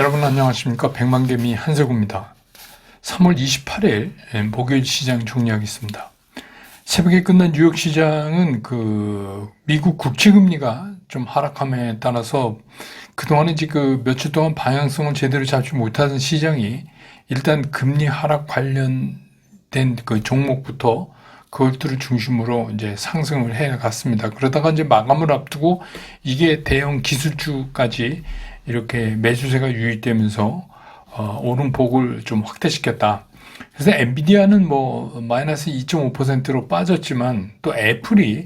여러분 안녕하십니까. 백만개미 한세구입니다. 3월 28일 목요일 시장 정리하겠습니다. 새벽에 끝난 뉴욕 시장은 미국 국채금리가 좀 하락함에 따라서 그동안에 이제 며칠 동안 방향성을 제대로 잡지 못하던 시장이 일단 금리 하락 관련된 종목부터 그것들을 중심으로 이제 상승을 해 갔습니다. 그러다가 이제 마감을 앞두고 이게 대형 기술주까지 이렇게 매수세가 유입되면서 오름폭을 좀 확대시켰다. 그래서 엔비디아는 마이너스 2.5%로 빠졌지만 또 애플이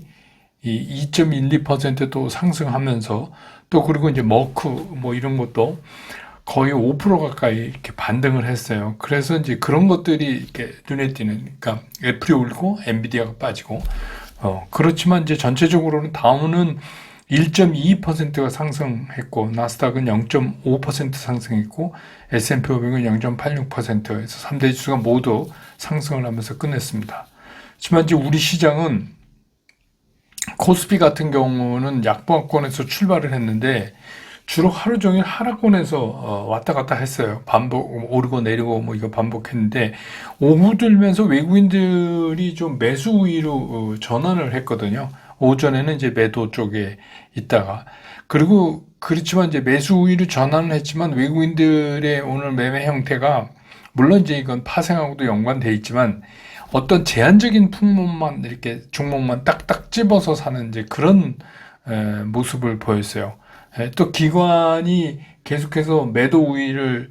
이 2.12%또 상승하면서 또 그리고 이제 머크 이런 것도 거의 5% 가까이 이렇게 반등을 했어요. 그래서 이제 그런 것들이 이렇게 눈에 띄는, 그러니까 애플이 올고 엔비디아가 빠지고, 그렇지만 이제 전체적으로는 다우는 1.22%가 상승했고, 나스닥은 0.5% 상승했고, S&P 500은 0.86%에서 3대 지수가 모두 상승을 하면서 끝냈습니다. 하지만 이제 우리 시장은 코스피 같은 경우는 약보합권에서 출발을 했는데, 주로 하루 종일 하락권에서 왔다 갔다 했어요. 오르고 내리고 이거 반복했는데, 오후 들면서 외국인들이 좀 매수 우위로 전환을 했거든요. 오전에는 이제 매도 쪽에 있다가, 그리고 그렇지만 이제 매수 우위로 전환을 했지만 외국인들의 오늘 매매 형태가 물론 이제 이건 파생하고도 연관돼 있지만 어떤 제한적인 품목만 이렇게 종목만 딱딱 집어서 사는 이제 그런 모습을 보였어요. 또 기관이 계속해서 매도 우위를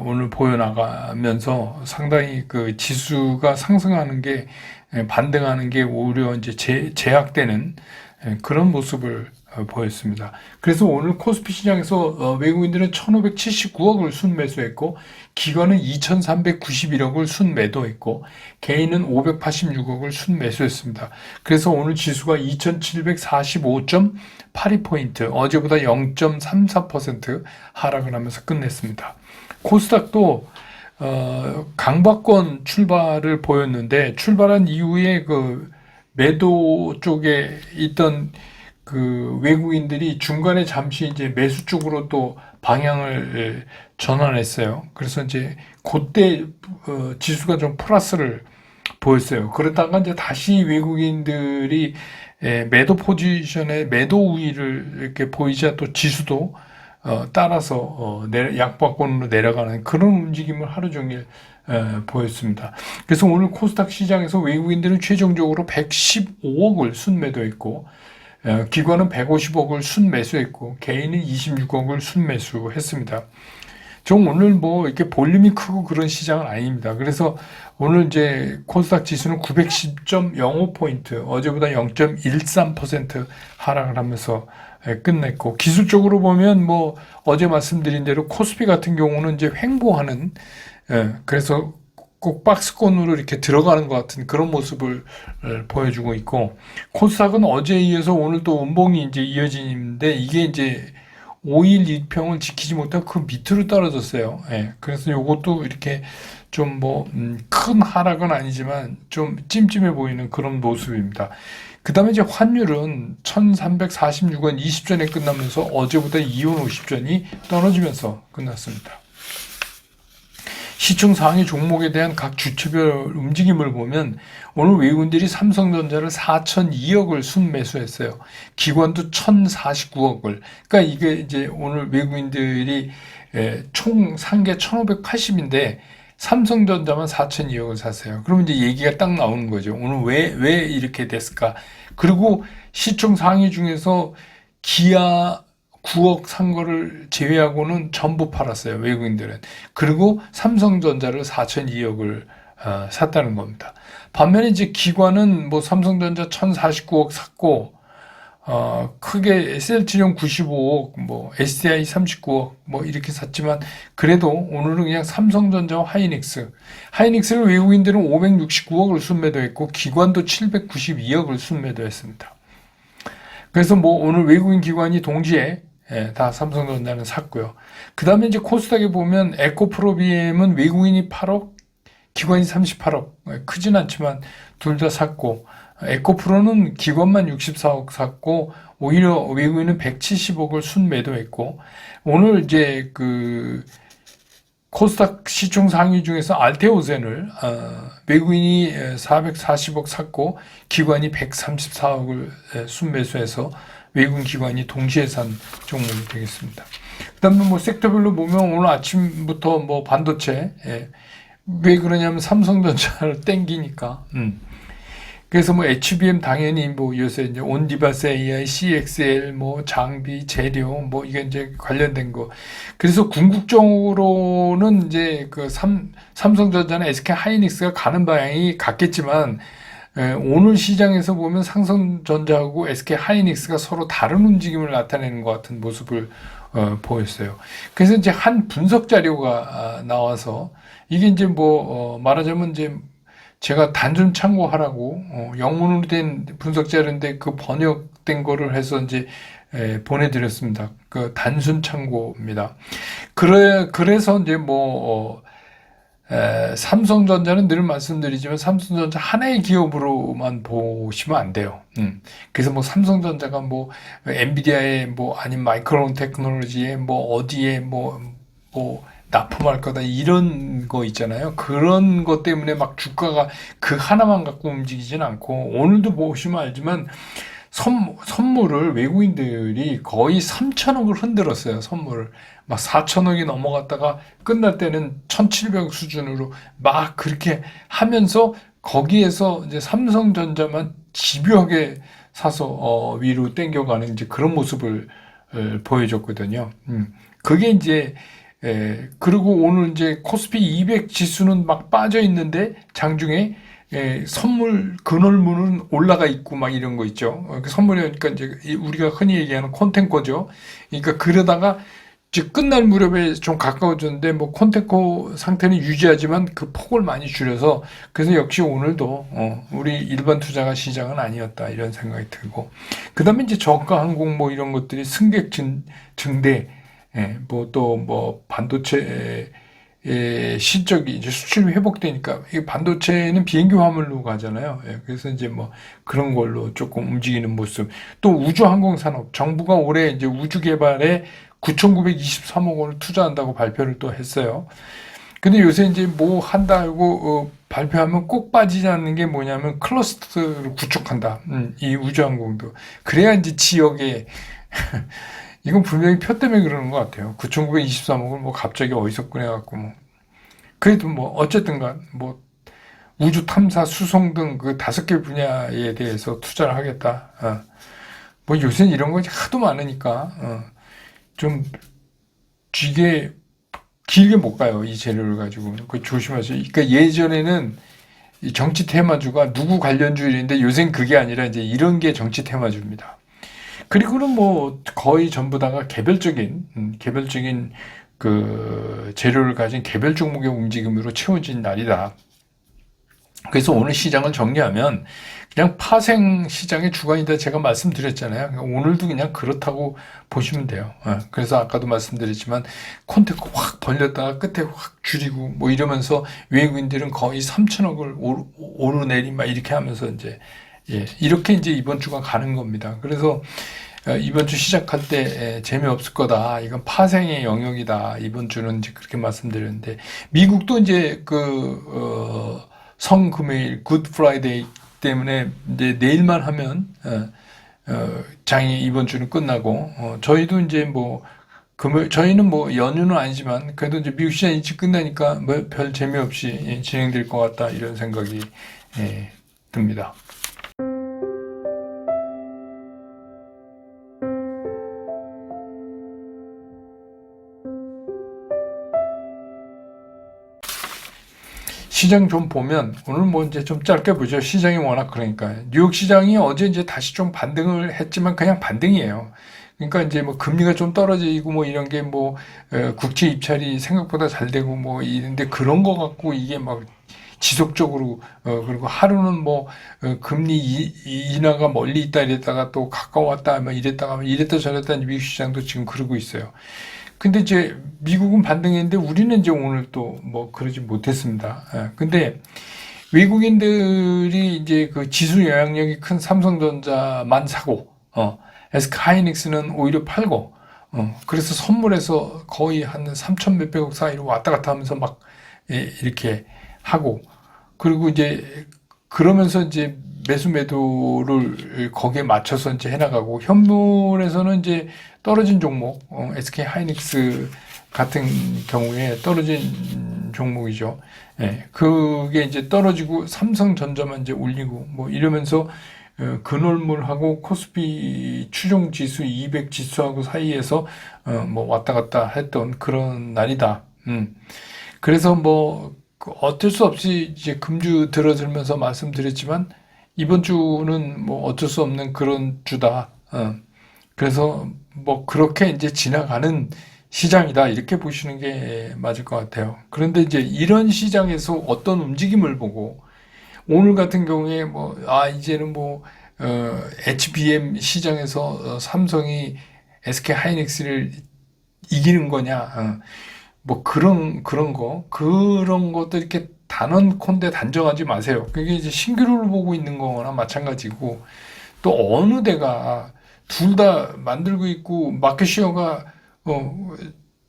오늘 보여나가면서 상당히 그 지수가 상승하는 게 반등하는 게 오히려 이제 제약되는 그런 모습을 보였습니다. 그래서 오늘 코스피 시장에서 외국인들은 1,579억을 순매수했고 기관은 2,391억을 순매도했고 개인은 586억을 순매수했습니다. 그래서 오늘 지수가 2,745.82포인트, 어제보다 0.34% 하락을 하면서 끝냈습니다. 코스닥도 강박권 출발을 보였는데 출발한 이후에 매도 쪽에 있던 외국인들이 중간에 잠시 이제 매수 쪽으로 또 방향을 전환했어요. 그래서 이제 그때 지수가 좀 플러스를 보였어요. 그러다가 이제 다시 외국인들이 매도 포지션에 매도 우위를 이렇게 보이자 또 지수도 따라서 약보합권으로 내려가는 그런 움직임을 하루 종일 보였습니다. 그래서 오늘 코스닥 시장에서 외국인들은 최종적으로 115억을 순매도했고 기관은 150억을 순매수했고 개인은 26억을 순매수했습니다. 좀 오늘 이렇게 볼륨이 크고 그런 시장은 아닙니다. 그래서 오늘 이제 코스닥 지수는 910.05포인트, 어제보다 0.13% 하락을 하면서 끝냈고, 기술적으로 보면 어제 말씀드린 대로 코스피 같은 경우는 이제 횡보하는, 그래서 꼭 박스권으로 이렇게 들어가는 것 같은 그런 모습을 보여주고 있고, 코스닥은 어제에 이어서 오늘 또 음봉이 이제 이어지는데, 이게 이제 5일 이평을 지키지 못하고 그 밑으로 떨어졌어요. 그래서 요것도 이렇게 좀 큰 하락은 아니지만 좀 찜찜해 보이는 그런 모습입니다. 그 다음에 이제 환율은 1346원 20전에 끝나면서 어제보다 2원 50전이 떨어지면서 끝났습니다. 시총 상위 종목에 대한 각 주체별 움직임을 보면 오늘 외국인들이 삼성전자를 4,002억을 순매수했어요. 기관도 1,049억을. 그러니까 이게 이제 오늘 외국인들이 총 산 게 1,580인데 삼성전자만 4,002억을 샀어요. 그러면 이제 얘기가 딱 나오는 거죠. 오늘 왜 이렇게 됐을까? 그리고 시총 상위 중에서 기아 9억 산 거를 제외하고는 전부 팔았어요, 외국인들은. 그리고 삼성전자를 4,002억을 샀다는 겁니다. 반면에 이제 기관은 삼성전자 1,049억 샀고, 크게 SLG용 95억, SDI 39억, 이렇게 샀지만, 그래도 오늘은 그냥 삼성전자와 하이닉스를 외국인들은 569억을 순매도했고, 기관도 792억을 순매도했습니다. 그래서 오늘 외국인 기관이 동시에 다 삼성전자는 샀고요. 그 다음에 이제 코스닥에 보면 에코프로비엠은 외국인이 8억, 기관이 38억. 크진 않지만 둘 다 샀고, 에코프로는 기관만 64억 샀고, 오히려 외국인은 170억을 순매도했고, 오늘 이제 코스닥 시총 상위 중에서 알테오젠을 외국인이 440억 샀고 기관이 134억을 순매수해서 외국인 기관이 동시에 산 종목이 되겠습니다. 그다음에 뭐 섹터별로 보면 오늘 아침부터 뭐 반도체 왜 그러냐면 삼성전자를 땡기니까. 그래서 뭐 HBM 당연히 뭐 요새 이제 온디바스 AI, CXL 뭐 장비, 재료 뭐 이게 이제 관련된 거. 그래서 궁극적으로는 이제 그 삼성전자나 SK 하이닉스가 가는 방향이 같겠지만 오늘 시장에서 보면 삼성전자하고 SK 하이닉스가 서로 다른 움직임을 나타내는 것 같은 모습을 보였어요. 그래서 이제 한 분석 자료가 나와서 이게 이제 뭐 말하자면 이제 제가 단순 참고하라고 영문으로 된 분석 자료인데 그 번역된 거를 해서 이제 보내드렸습니다. 그 단순 참고입니다. 그래서 이제 뭐 삼성전자는 늘 말씀드리지만 삼성전자 하나의 기업으로만 보시면 안 돼요. 그래서 뭐 삼성전자가 뭐 엔비디아에 뭐 아니면 마이크론 테크놀로지에 뭐 어디에 뭐 납품할 거다 이런 거 있잖아요. 그런 것 때문에 막 주가가 그 하나만 갖고 움직이진 않고 오늘도 보시면 알지만 선물을 외국인들이 거의 3천억을 흔들었어요. 선물을 막 4천억이 넘어갔다가 끝날 때는 1,700억 수준으로 막 그렇게 하면서 거기에서 이제 삼성전자만 집요하게 사서 위로 땡겨가는 이제 그런 모습을 보여줬거든요. 그게 이제 그리고 오늘 이제 코스피 200 지수는 막 빠져 있는데 장중에 선물 근월물은 올라가 있고 막 이런 거 있죠. 선물이니까 이제 우리가 흔히 얘기하는 콘텐코죠. 그러니까 그러다가 이제 끝날 무렵에 좀 가까워졌는데 뭐 콘텐코 상태는 유지하지만 그 폭을 많이 줄여서 그래서 역시 오늘도 우리 일반 투자가 시장은 아니었다 이런 생각이 들고 그다음에 이제 저가 항공 뭐 이런 것들이 승객 증대 뭐 또 뭐 반도체 실적이 이제 수출이 회복되니까 이 반도체는 비행기 화물로 가잖아요. 그래서 이제 뭐 그런 걸로 조금 움직이는 모습. 또 우주 항공 산업 정부가 올해 이제 우주 개발에 9,923억 원을 투자한다고 발표를 또 했어요. 근데 요새 이제 뭐 한다고 발표하면 꼭 빠지지 않는 게 뭐냐면 클러스터를 구축한다. 이 우주 항공도 그래야 이제 지역에 이건 분명히 표 때문에 그러는 것 같아요. 9,923억을 뭐 갑자기 어디서 꺼내갖고 뭐. 그래도 뭐 어쨌든간 뭐 우주 탐사, 수송 등 그 5개 분야에 대해서 투자를 하겠다. 뭐 요새는 이런 거 하도 많으니까 좀 이게 길게 못 가요. 이 재료를 가지고. 그 조심하세요. 그러니까 예전에는 이 정치 테마주가 누구 관련주일인데 요새는 그게 아니라 이제 이런 게 정치 테마주입니다. 그리고는 뭐 거의 전부 다가 개별적인 그 재료를 가진 개별 종목의 움직임으로 채워진 날이다. 그래서 오늘 시장을 정리하면 그냥 파생 시장의 주관이다 제가 말씀드렸잖아요. 오늘도 그냥 그렇다고 보시면 돼요. 그래서 아까도 말씀드렸지만 콘테코 확 벌렸다가 끝에 확 줄이고 뭐 이러면서 외국인들은 거의 3천억을 오르내리 막 이렇게 하면서 이제 이렇게 이제 이번 주가 가는 겁니다. 그래서 이번 주 시작할 때 재미없을 거다. 이건 파생의 영역이다. 이번 주는 이제 그렇게 말씀드렸는데 미국도 이제 그 성금요일 굿 프라이데이 때문에 이제 내일만 하면 장이 이번 주는 끝나고 저희도 이제 뭐 저희는 뭐 연휴는 아니지만 그래도 이제 미국 시장 일찍 끝나니까 뭐 별 재미없이 진행될 것 같다 이런 생각이 듭니다. 시장 좀 보면 오늘 뭐 이제 좀 짧게 보죠. 시장이 워낙 그러니까 뉴욕 시장이 어제 이제 다시 좀 반등을 했지만 그냥 반등이에요. 그러니까 이제 뭐 금리가 좀 떨어지고 뭐 이런 게 뭐 국채 입찰이 생각보다 잘 되고 뭐 이런데 그런 거 갖고 이게 막 지속적으로 그리고 하루는 뭐 금리 인하가 멀리 있다 이랬다가 또 가까웠다 막 이랬다 저랬다 미국 시장도 지금 그러고 있어요. 근데 이제 미국은 반등했는데 우리는 이제 오늘 또 뭐 그러지 못했습니다. 근데 외국인들이 이제 그 지수 영향력이 큰 삼성전자만 사고, SK 하이닉스는 오히려 팔고, 그래서 선물에서 거의 한 3천 몇백억 사이로 왔다 갔다 하면서 막 이렇게 하고, 그리고 이제 그러면서 이제 매수 매도를 거기에 맞춰서 이제 해나가고, 현물에서는 이제 떨어진 종목, SK 하이닉스 같은 경우에 떨어진 종목이죠. 예, 그게 이제 떨어지고 삼성전자만 이제 올리고 뭐 이러면서 근월물하고 코스피 추종 지수 200 지수하고 사이에서 뭐 왔다 갔다 했던 그런 날이다. 그래서 뭐 어쩔 수 없이 이제 금주 들어들면서 말씀드렸지만 이번 주는 뭐 어쩔 수 없는 그런 주다. 그래서 뭐 그렇게 이제 지나가는 시장이다. 이렇게 보시는 게 맞을 것 같아요. 그런데 이제 이런 시장에서 어떤 움직임을 보고 오늘 같은 경우에 뭐, 이제는 뭐, HBM 시장에서 삼성이 SK 하이닉스를 이기는 거냐, 뭐 그런 것도 이렇게 단언컨대 단정하지 마세요. 그게 이제 신기루를 보고 있는 거나 마찬가지고, 또 어느 데가 둘 다 만들고 있고, 마켓시어가,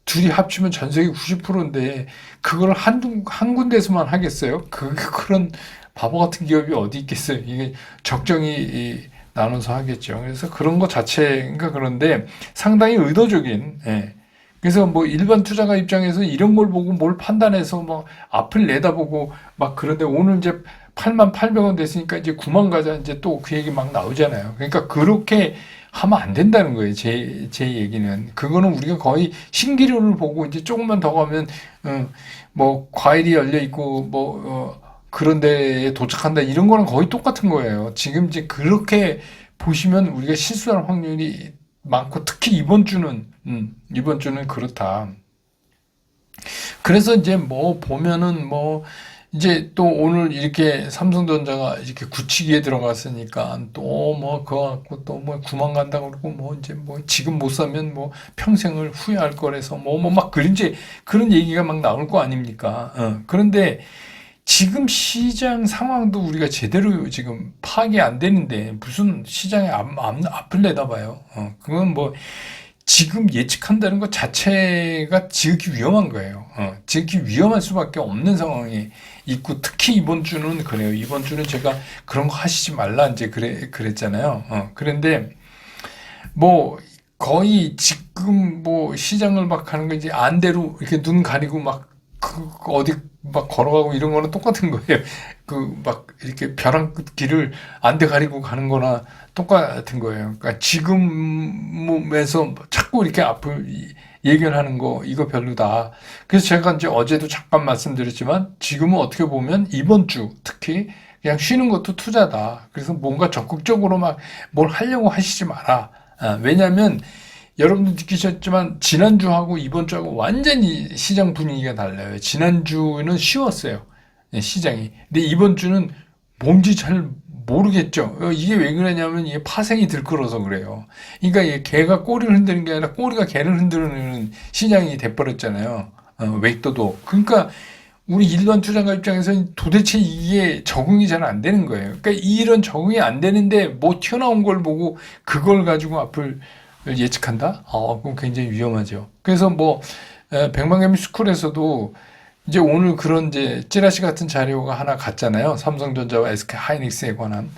둘이 합치면 전 세계 90%인데, 그걸 한 군데서만 하겠어요? 그런 바보 같은 기업이 어디 있겠어요? 이게 적정히 나눠서 하겠죠. 그래서 그런 것 자체가 그런데 상당히 의도적인, 예. 그래서 뭐 일반 투자가 입장에서 이런 걸 보고 뭘 판단해서 뭐 앞을 내다보고 막 그런데 오늘 이제 8만 800원 됐으니까 이제 9만 가자 이제 또 그 얘기 막 나오잖아요. 그러니까 그렇게 하면 안 된다는 거예요. 제 얘기는. 그거는 우리가 거의 신기루를 보고 이제 조금만 더 가면, 뭐 과일이 열려 있고 뭐, 그런 데에 도착한다. 이런 거랑 거의 똑같은 거예요. 지금 이제 그렇게 보시면 우리가 실수할 확률이 많고 특히 이번 주는 그렇다. 그래서 이제 뭐 보면은 뭐 이제 또 오늘 이렇게 삼성전자가 이렇게 굳히기에 들어갔으니까 또 뭐 그거 갖고 또 뭐 구만 간다 그러고 뭐 이제 뭐 지금 못 사면 뭐 평생을 후회할 거라서 뭐 막 그런 이제 그런 얘기가 막 나올 거 아닙니까? 그런데 지금 시장 상황도 우리가 제대로 지금 파악이 안 되는데 무슨 시장에 앞을 내다봐요. 그건 뭐 지금 예측한다는 것 자체가 지극히 위험한 거예요. 지극히 위험할 수밖에 없는 상황에 있고 특히 이번 주는 그래요. 이번 주는 제가 그런 거 하시지 말라 이제 그랬잖아요. 그런데 뭐 거의 지금 뭐 시장을 막 하는 거 이제 안대로 이렇게 눈 가리고 막 어디 막 걸어가고 이런 거는 똑같은 거예요. 그 막 이렇게 벼랑 끝 길을 안대 가리고 가는 거나 똑같은 거예요. 그러니까 지금에서 자꾸 이렇게 앞을 예견하는 거 이거 별로다. 그래서 제가 이제 어제도 잠깐 말씀드렸지만 지금은 어떻게 보면 이번 주 특히 그냥 쉬는 것도 투자다. 그래서 뭔가 적극적으로 막 뭘 하려고 하시지 마라. 왜냐하면 여러분도 느끼셨지만 지난주하고 이번 주하고 완전히 시장 분위기가 달라요. 지난주는 쉬웠어요. 시장이. 근데 이번 주는 뭔지 잘 모르겠죠. 이게 왜 그러냐면 이게 파생이 들끓어서 그래요. 그러니까 이게 개가 꼬리를 흔드는 게 아니라 꼬리가 개를 흔드는 시장이 돼버렸잖아요. 웨이터도. 그러니까 우리 일반 투자가 입장에서는 도대체 이게 적응이 잘 안 되는 거예요. 그러니까 이런 적응이 안 되는데 뭐 튀어나온 걸 보고 그걸 가지고 앞을 예측한다? 그럼 굉장히 위험하죠. 그래서 뭐, 백만개미 스쿨에서도 이제 오늘 그런 이제 찌라시 같은 자료가 하나 갔잖아요. 삼성전자와 SK 하이닉스에 관한.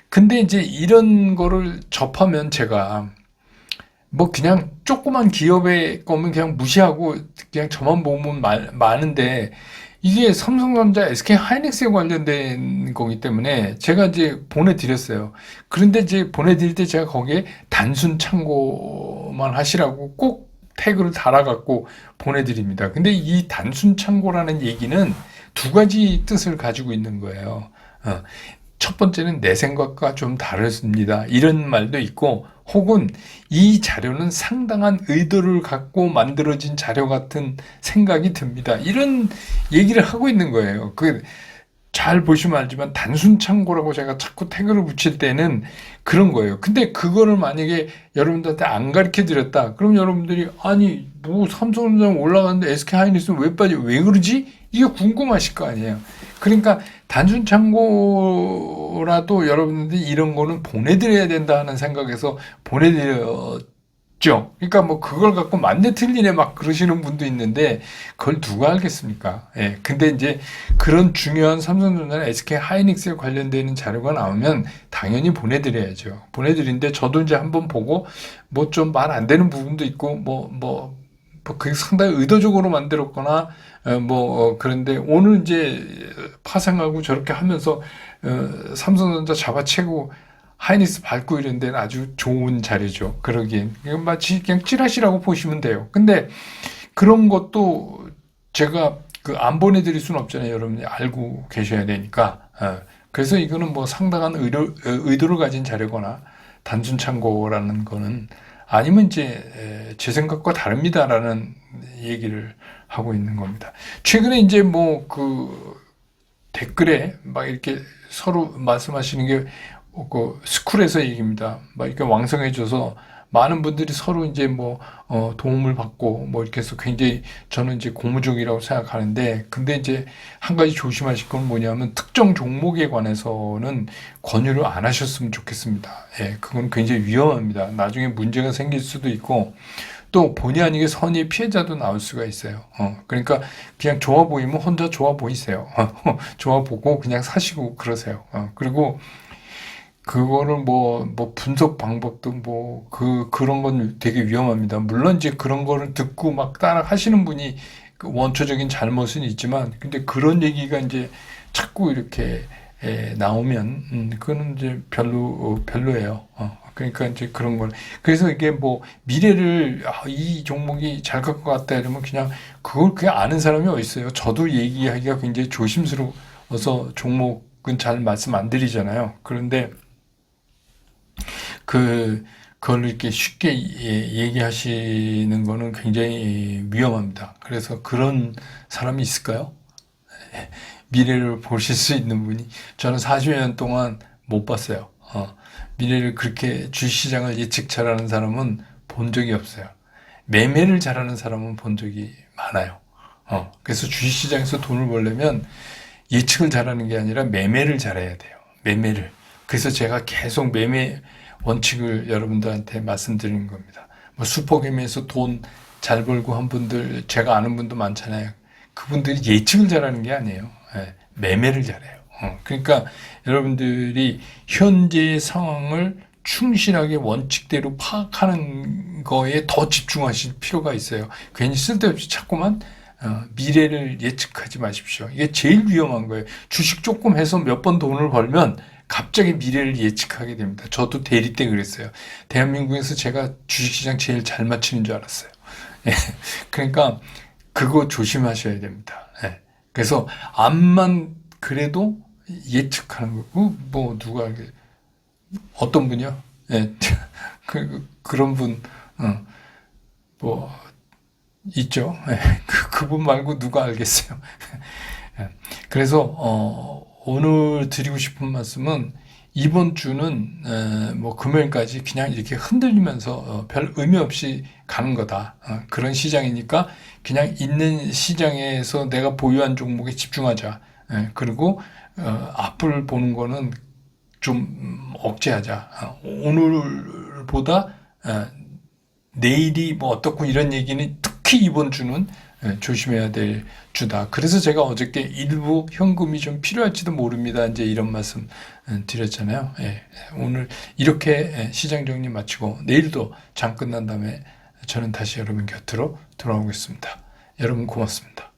근데 이제 이런 거를 접하면 제가 뭐 그냥 조그만 기업의 거면 그냥 무시하고 그냥 저만 보면 많은데 이게 삼성전자, SK 하이닉스에 관련된 거기 때문에 제가 이제 보내드렸어요. 그런데 이제 보내드릴 때 제가 거기에 단순 참고만 하시라고 꼭 태그를 달아갖고 보내드립니다. 근데 이 단순 참고라는 얘기는 두 가지 뜻을 가지고 있는 거예요. 첫 번째는 내 생각과 좀 다릅니다. 이런 말도 있고, 혹은 이 자료는 상당한 의도를 갖고 만들어진 자료 같은 생각이 듭니다. 이런 얘기를 하고 있는 거예요. 잘 보시면 알지만 단순 참고라고 제가 자꾸 태그를 붙일 때는 그런 거예요. 근데 그거를 만약에 여러분들한테 안 가르쳐 드렸다. 그럼 여러분들이 아니 뭐 삼성전자 올라갔는데 SK 하이닉스는 왜 빠져? 왜 그러지? 이게 궁금하실 거 아니에요. 그러니까 단순 참고라도 여러분들이 이런 거는 보내드려야 된다 하는 생각에서 보내드렸던 그러니까 뭐 그걸 갖고 맞네 틀리네 막 그러시는 분도 있는데 그걸 누가 알겠습니까? 예. 근데 이제 그런 중요한 삼성전자나 SK 하이닉스에 관련되는 자료가 나오면 당연히 보내드려야죠. 보내드리는데 저도 이제 한번 보고 뭐 좀 말 안 되는 부분도 있고 뭐 그게 상당히 의도적으로 만들었거나 그런데 오늘 이제 파생하고 저렇게 하면서 삼성전자 잡아채고 하이닉스 밟고 이런 데는 아주 좋은 자리죠. 그러기엔. 이건 마치 그냥 찌라시라고 보시면 돼요. 근데 그런 것도 제가 그 안 보내드릴 수는 없잖아요. 여러분이 알고 계셔야 되니까. 그래서 이거는 뭐 상당한 의도를 가진 자료거나 단순 참고라는 거는 아니면 이제 제 생각과 다릅니다라는 얘기를 하고 있는 겁니다. 최근에 이제 뭐 그 댓글에 막 이렇게 서로 말씀하시는 게 그 스쿨에서 얘기입니다. 막 이렇게 왕성해져서 많은 분들이 서로 이제 뭐 도움을 받고 뭐 이렇게 해서 굉장히 저는 이제 고무적이라고 생각하는데 근데 이제 한 가지 조심하실 건 뭐냐면 특정 종목에 관해서는 권유를 안 하셨으면 좋겠습니다. 예, 그건 굉장히 위험합니다. 나중에 문제가 생길 수도 있고 또 본의 아니게 선의의 피해자도 나올 수가 있어요. 그러니까 그냥 좋아 보이면 혼자 좋아 보이세요. 좋아 보고 그냥 사시고 그러세요. 그리고 그거를 뭐 분석 방법도 그런 건 되게 위험합니다. 물론 이제 그런 거를 듣고 막 따라 하시는 분이 그 원초적인 잘못은 있지만, 근데 그런 얘기가 이제 자꾸 이렇게 나오면, 그거는 이제 별로예요. 그러니까 이제 그런 걸. 그래서 이게 뭐 미래를, 이 종목이 잘 갈 것 같다 이러면 그냥 그걸 그냥 아는 사람이 어디 있어요. 저도 얘기하기가 굉장히 조심스러워서 종목은 잘 말씀 안 드리잖아요. 그런데 그걸 이렇게 쉽게 얘기하시는 거는 굉장히 위험합니다. 그래서 그런 사람이 있을까요? 미래를 보실 수 있는 분이 저는 40년 동안 못 봤어요. 미래를 그렇게 주식시장을 예측 잘하는 사람은 본 적이 없어요. 매매를 잘하는 사람은 본 적이 많아요. 그래서 주식시장에서 돈을 벌려면 예측을 잘하는 게 아니라 매매를 잘해야 돼요. 매매를. 그래서 제가 계속 매매 원칙을 여러분들한테 말씀드리는 겁니다. 뭐 슈퍼게임에서 돈 잘 벌고 한 분들, 제가 아는 분도 많잖아요. 그분들이 예측을 잘하는 게 아니에요. 매매를 잘해요. 그러니까 여러분들이 현재의 상황을 충실하게 원칙대로 파악하는 거에 더 집중하실 필요가 있어요. 괜히 쓸데없이 자꾸만 미래를 예측하지 마십시오. 이게 제일 위험한 거예요. 주식 조금 해서 몇 번 돈을 벌면 갑자기 미래를 예측하게 됩니다. 저도 대리 때 그랬어요. 대한민국에서 제가 주식시장 제일 잘 맞추는 줄 알았어요. 그러니까 그거 조심하셔야 됩니다. 그래서 암만 그래도 예측하는 거고 누가 어떤 분이요? 그런 분 뭐 있죠. 그분 말고 누가 알겠어요. 그래서 오늘 드리고 싶은 말씀은 이번 주는 뭐 금요일까지 그냥 이렇게 흔들리면서 별 의미 없이 가는 거다. 그런 시장이니까 그냥 있는 시장에서 내가 보유한 종목에 집중하자. 그리고 앞을 보는 거는 좀 억제하자. 오늘보다 내일이 뭐 어떻고 이런 얘기는 특히 이번 주는 조심해야 될 주다. 그래서 제가 어저께 일부 현금이 좀 필요할지도 모릅니다. 이제 이런 말씀 드렸잖아요. 오늘 이렇게 시장 정리 마치고 내일도 장 끝난 다음에 저는 다시 여러분 곁으로 돌아오겠습니다. 여러분 고맙습니다.